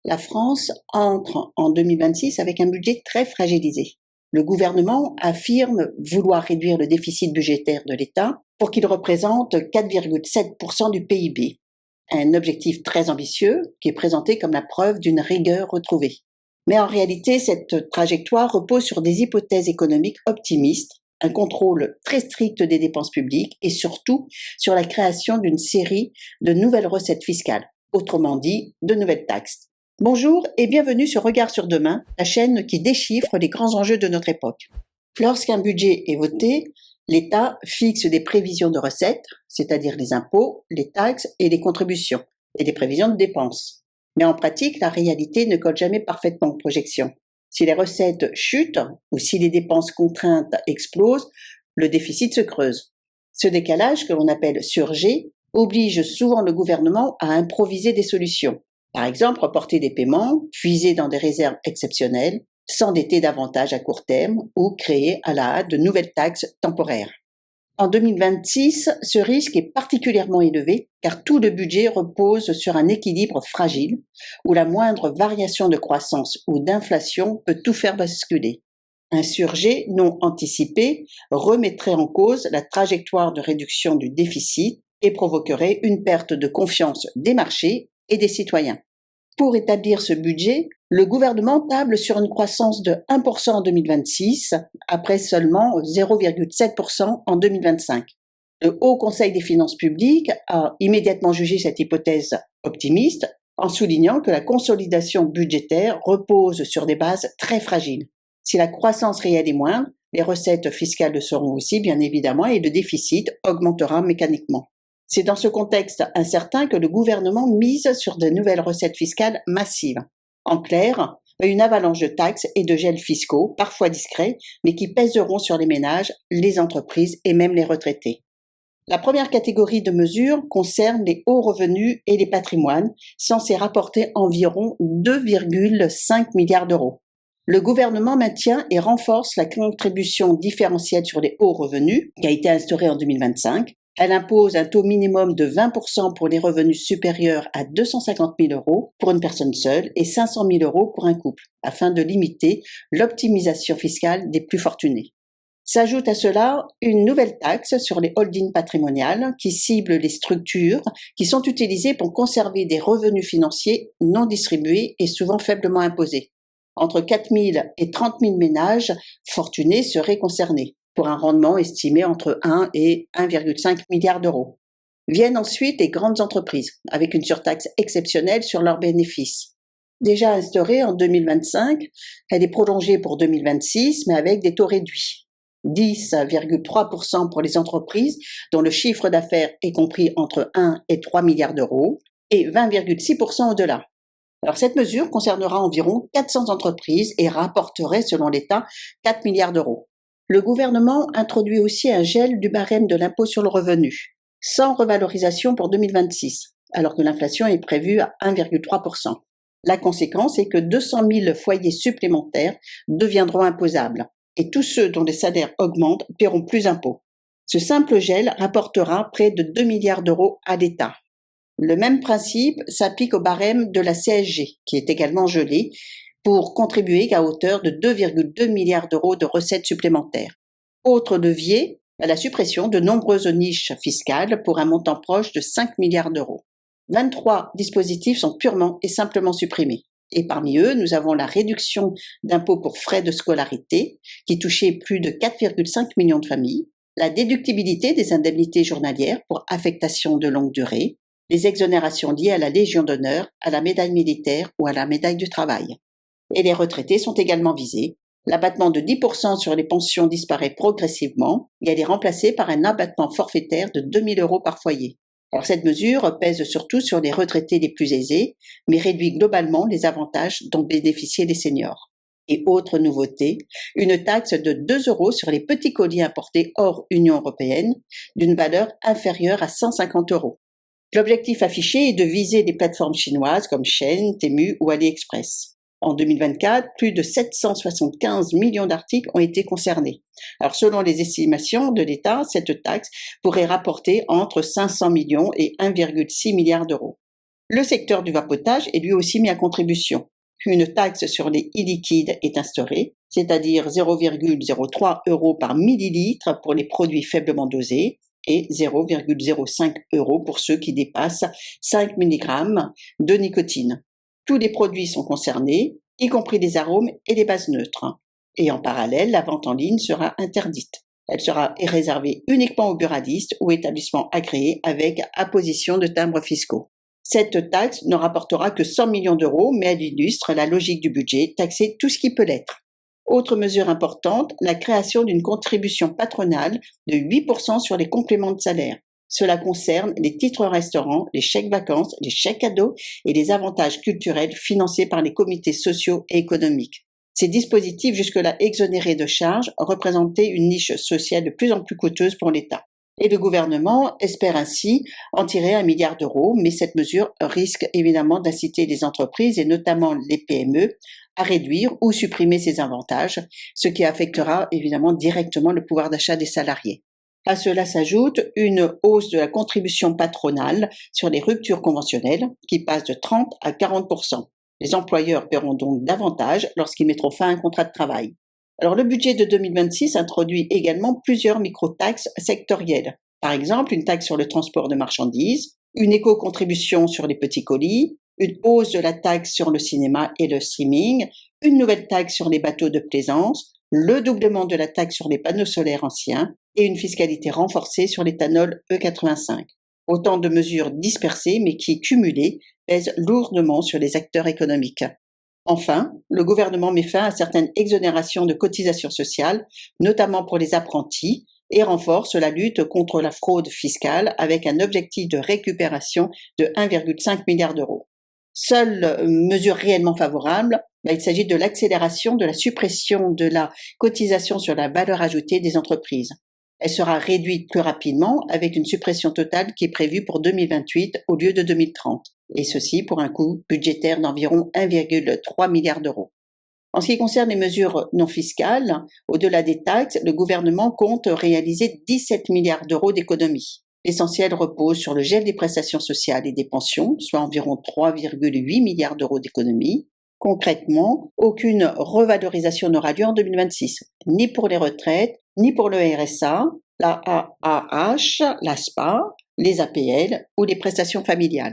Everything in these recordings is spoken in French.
La France entre en 2026 avec un budget très fragilisé. Le gouvernement affirme vouloir réduire le déficit budgétaire de l'État pour qu'il représente 4,7% du PIB. Un objectif très ambitieux qui est présenté comme la preuve d'une rigueur retrouvée. Mais en réalité, cette trajectoire repose sur des hypothèses économiques optimistes, un contrôle très strict des dépenses publiques et surtout sur la création d'une série de nouvelles recettes fiscales, autrement dit, de nouvelles taxes. Bonjour et bienvenue sur Regard sur Demain, la chaîne qui déchiffre les grands enjeux de notre époque. Lorsqu'un budget est voté, l'État fixe des prévisions de recettes, c'est-à-dire les impôts, les taxes et les contributions, et des prévisions de dépenses. Mais en pratique, la réalité ne colle jamais parfaitement aux projections. Si les recettes chutent ou si les dépenses contraintes explosent, le déficit se creuse. Ce décalage, que l'on appelle surgé, oblige souvent le gouvernement à improviser des solutions. Par exemple, reporter des paiements, puiser dans des réserves exceptionnelles, s'endetter davantage à court terme ou créer à la hâte de nouvelles taxes temporaires. En 2026, ce risque est particulièrement élevé car tout le budget repose sur un équilibre fragile où la moindre variation de croissance ou d'inflation peut tout faire basculer. Un surgé non anticipé remettrait en cause la trajectoire de réduction du déficit et provoquerait une perte de confiance des marchés et des citoyens. Pour établir ce budget, le gouvernement table sur une croissance de 1% en 2026, après seulement 0,7% en 2025. Le Haut Conseil des finances publiques a immédiatement jugé cette hypothèse optimiste en soulignant que la consolidation budgétaire repose sur des bases très fragiles. Si la croissance réelle est moindre, les recettes fiscales le seront aussi bien évidemment et le déficit augmentera mécaniquement. C'est dans ce contexte incertain que le gouvernement mise sur de nouvelles recettes fiscales massives. En clair, une avalanche de taxes et de gels fiscaux, parfois discrets, mais qui pèseront sur les ménages, les entreprises et même les retraités. La première catégorie de mesures concerne les hauts revenus et les patrimoines, censés rapporter environ 2,5 milliards d'euros. Le gouvernement maintient et renforce la contribution différentielle sur les hauts revenus, qui a été instaurée en 2025. Elle impose un taux minimum de 20% pour les revenus supérieurs à 250 000 euros pour une personne seule et 500 000 euros pour un couple, afin de limiter l'optimisation fiscale des plus fortunés. S'ajoute à cela une nouvelle taxe sur les holdings patrimoniales qui cible les structures qui sont utilisées pour conserver des revenus financiers non distribués et souvent faiblement imposés. Entre 4 000 et 30 000 ménages fortunés seraient concernés, pour un rendement estimé entre 1 et 1,5 milliard d'euros. Viennent ensuite les grandes entreprises, avec une surtaxe exceptionnelle sur leurs bénéfices. Déjà instaurée en 2025, elle est prolongée pour 2026, mais avec des taux réduits. 10,3% pour les entreprises dont le chiffre d'affaires est compris entre 1 et 3 milliards d'euros, et 20,6% au-delà. Alors cette mesure concernera environ 400 entreprises et rapporterait, selon l'État, 4 milliards d'euros. Le gouvernement introduit aussi un gel du barème de l'impôt sur le revenu, sans revalorisation pour 2026, alors que l'inflation est prévue à 1,3%. La conséquence est que 200 000 foyers supplémentaires deviendront imposables, et tous ceux dont les salaires augmentent paieront plus d'impôts. Ce simple gel rapportera près de 2 milliards d'euros à l'État. Le même principe s'applique au barème de la CSG, qui est également gelé, pour contribuer qu'à hauteur de 2,2 milliards d'euros de recettes supplémentaires. Autre levier, la suppression de nombreuses niches fiscales pour un montant proche de 5 milliards d'euros. 23 dispositifs sont purement et simplement supprimés. Et parmi eux, nous avons la réduction d'impôts pour frais de scolarité, qui touchait plus de 4,5 millions de familles, la déductibilité des indemnités journalières pour affectation de longue durée, les exonérations liées à la Légion d'honneur, à la médaille militaire ou à la médaille du travail. Et les retraités sont également visés. L'abattement de 10% sur les pensions disparaît progressivement et elle est remplacée par un abattement forfaitaire de 2 000 euros par foyer. Alors cette mesure pèse surtout sur les retraités les plus aisés, mais réduit globalement les avantages dont bénéficiaient les seniors. Et autre nouveauté, une taxe de 2 euros sur les petits colis importés hors Union européenne, d'une valeur inférieure à 150 euros. L'objectif affiché est de viser les plateformes chinoises comme Shein, Temu ou AliExpress. En 2024, plus de 775 millions d'articles ont été concernés. Alors, selon les estimations de l'État, cette taxe pourrait rapporter entre 500 millions et 1,6 milliard d'euros. Le secteur du vapotage est lui aussi mis à contribution. Une taxe sur les e-liquides est instaurée, c'est-à-dire 0,03 € par millilitre pour les produits faiblement dosés et 0,05 € pour ceux qui dépassent 5 mg de nicotine. Tous les produits sont concernés, y compris les arômes et les bases neutres. Et en parallèle, la vente en ligne sera interdite. Elle sera réservée uniquement aux buralistes ou établissements agréés avec apposition de timbres fiscaux. Cette taxe ne rapportera que 100 millions d'euros, mais elle illustre la logique du budget, taxer tout ce qui peut l'être. Autre mesure importante, la création d'une contribution patronale de 8% sur les compléments de salaire. Cela concerne les titres restaurants, les chèques vacances, les chèques cadeaux et les avantages culturels financés par les comités sociaux et économiques. Ces dispositifs, jusque-là exonérés de charges, représentaient une niche sociale de plus en plus coûteuse pour l'État. Et le gouvernement espère ainsi en tirer 1 milliard d'euros, mais cette mesure risque évidemment d'inciter les entreprises, et notamment les PME, à réduire ou supprimer ces avantages, ce qui affectera évidemment directement le pouvoir d'achat des salariés. À cela s'ajoute une hausse de la contribution patronale sur les ruptures conventionnelles qui passe de 30 à 40%. Les employeurs paieront donc davantage lorsqu'ils mettront fin à un contrat de travail. Alors le budget de 2026 introduit également plusieurs micro-taxes sectorielles. Par exemple, une taxe sur le transport de marchandises, une éco-contribution sur les petits colis, une hausse de la taxe sur le cinéma et le streaming, une nouvelle taxe sur les bateaux de plaisance, le doublement de la taxe sur les panneaux solaires anciens et une fiscalité renforcée sur l'éthanol E85. Autant de mesures dispersées mais qui, cumulées, pèsent lourdement sur les acteurs économiques. Enfin, le gouvernement met fin à certaines exonérations de cotisations sociales, notamment pour les apprentis, et renforce la lutte contre la fraude fiscale avec un objectif de récupération de 1,5 milliard d'euros. Seule mesure réellement favorable, il s'agit de l'accélération de la suppression de la cotisation sur la valeur ajoutée des entreprises. Elle sera réduite plus rapidement avec une suppression totale qui est prévue pour 2028 au lieu de 2030, et ceci pour un coût budgétaire d'environ 1,3 milliard d'euros. En ce qui concerne les mesures non fiscales, au-delà des taxes, le gouvernement compte réaliser 17 milliards d'euros d'économies. L'essentiel repose sur le gel des prestations sociales et des pensions, soit environ 3,8 milliards d'euros d'économies. Concrètement, aucune revalorisation n'aura lieu en 2026, ni pour les retraites, ni pour le RSA, la AAH, l'ASPA, les APL ou les prestations familiales.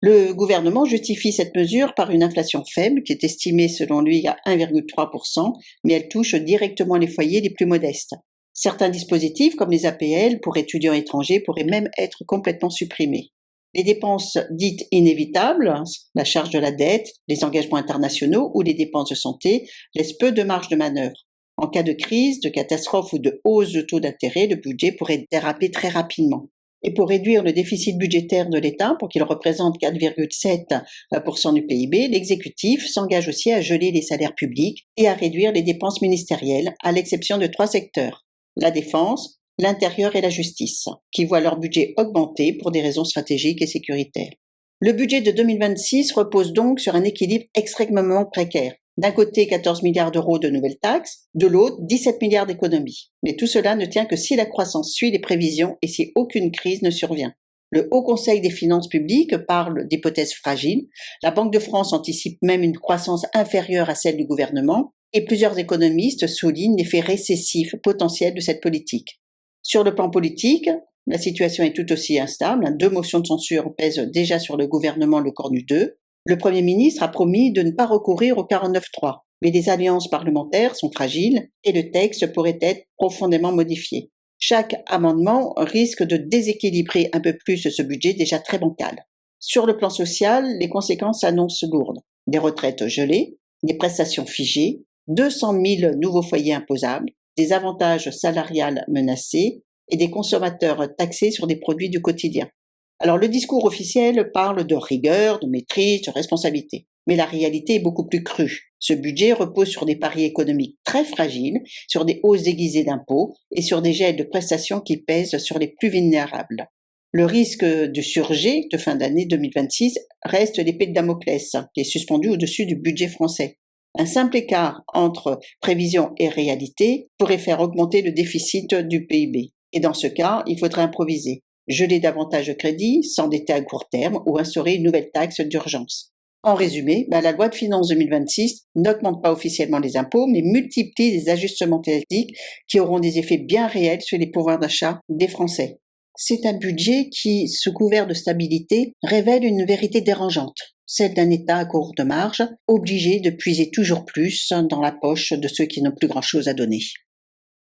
Le gouvernement justifie cette mesure par une inflation faible qui est estimée selon lui à 1,3%, mais elle touche directement les foyers les plus modestes. Certains dispositifs, comme les APL pour étudiants étrangers, pourraient même être complètement supprimés. Les dépenses dites inévitables, la charge de la dette, les engagements internationaux ou les dépenses de santé, laissent peu de marge de manœuvre. En cas de crise, de catastrophe ou de hausse de taux d'intérêt, le budget pourrait déraper très rapidement. Et pour réduire le déficit budgétaire de l'État, pour qu'il représente 4,7% du PIB, l'exécutif s'engage aussi à geler les salaires publics et à réduire les dépenses ministérielles, à l'exception de 3 secteurs: la défense, l'intérieur et la justice, qui voient leur budget augmenter pour des raisons stratégiques et sécuritaires. Le budget de 2026 repose donc sur un équilibre extrêmement précaire. D'un côté, 14 milliards d'euros de nouvelles taxes, de l'autre, 17 milliards d'économies. Mais tout cela ne tient que si la croissance suit les prévisions et si aucune crise ne survient. Le Haut Conseil des finances publiques parle d'hypothèses fragiles, la Banque de France anticipe même une croissance inférieure à celle du gouvernement, et plusieurs économistes soulignent l'effet récessif potentiel de cette politique. Sur le plan politique, la situation est tout aussi instable. 2 motions de censure pèsent déjà sur le gouvernement le corps nu 2. Le Premier ministre a promis de ne pas recourir au 49.3, mais les alliances parlementaires sont fragiles et le texte pourrait être profondément modifié. Chaque amendement risque de déséquilibrer un peu plus ce budget déjà très bancal. Sur le plan social, les conséquences s'annoncent lourdes. Des retraites gelées, des prestations figées, 200 000 nouveaux foyers imposables, des avantages salariales menacés et des consommateurs taxés sur des produits du quotidien. Alors le discours officiel parle de rigueur, de maîtrise, de responsabilité. Mais la réalité est beaucoup plus crue. Ce budget repose sur des paris économiques très fragiles, sur des hausses déguisées d'impôts et sur des gels de prestations qui pèsent sur les plus vulnérables. Le risque de surjet de fin d'année 2026 reste l'épée de Damoclès, qui est suspendue au-dessus du budget français. Un simple écart entre prévision et réalité pourrait faire augmenter le déficit du PIB. Et dans ce cas, il faudrait improviser. geler davantage de crédits, s'endetter à court terme ou instaurer une nouvelle taxe d'urgence. En résumé, la loi de finances 2026 n'augmente pas officiellement les impôts, mais multiplie les ajustements thématiques qui auront des effets bien réels sur les pouvoirs d'achat des Français. C'est un budget qui, sous couvert de stabilité, révèle une vérité dérangeante, celle d'un État à courte marge, obligé de puiser toujours plus dans la poche de ceux qui n'ont plus grand-chose à donner.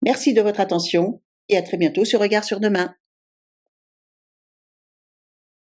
Merci de votre attention et à très bientôt sur Regard sur demain.